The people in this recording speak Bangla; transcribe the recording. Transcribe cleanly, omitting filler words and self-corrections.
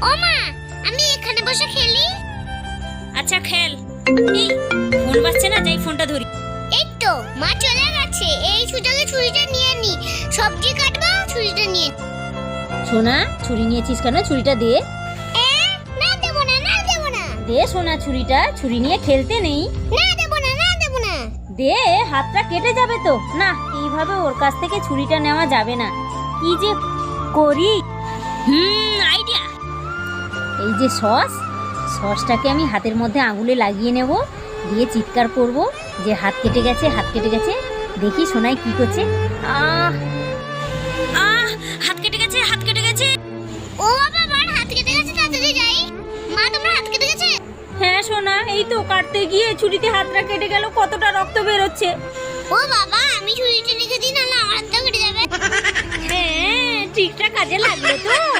ও মা, আমি এখানে বসে খেলি। আচ্ছা খেল। এই ফোন বাজছে না, যাই ফোনটা ধরি। এই তো মা চলে গেছে, এই সুযোগে ছুরিটা নিয়ে নি। সবজি কাটবো, ছুরিটা নিয়ে। সোনা, ছুরি নিয়েছিস কেন? ছুরিটা দে। না দেবো না, না দেবো না। দে সোনা ছুরিটা, ছুরি নিয়ে খেলতে নেই। না দেবো না, না দেবো না। দে, হাতটা কেটে যাবে তো। না, এইভাবে ওর কাছ থেকে ছুরিটা নেওয়া যাবে না। কি যে করি। আইডিয়া। এই যে সসটাকে আমি হাতের মধ্যে আঙুলে লাগিয়ে নেব, দিয়ে চিৎকার করব যে হাত কেটে গেছে, হাত কেটে গেছে। দেখি সোনাই কি করছে। আহ আহ হাত কেটে গেছে, হাত কেটে গেছে। ও বাবা, আমার হাত কেটে গেছে, তাড়াতাড়ি যাই। মা, তোমার হাত কেটে গেছে? হ্যাঁ সোনা, এই তো কাটতে গিয়ে ছুরিতে হাতটা কেটে গেল, কতটা রক্ত বেরোচ্ছে। ও বাবা, আমি ছুরিটা রেখে দিই, নাহলে আমার হাতটা কেটে যাবে। হ্যাঁ, ঠিকঠাক কাজে লাগলো তো।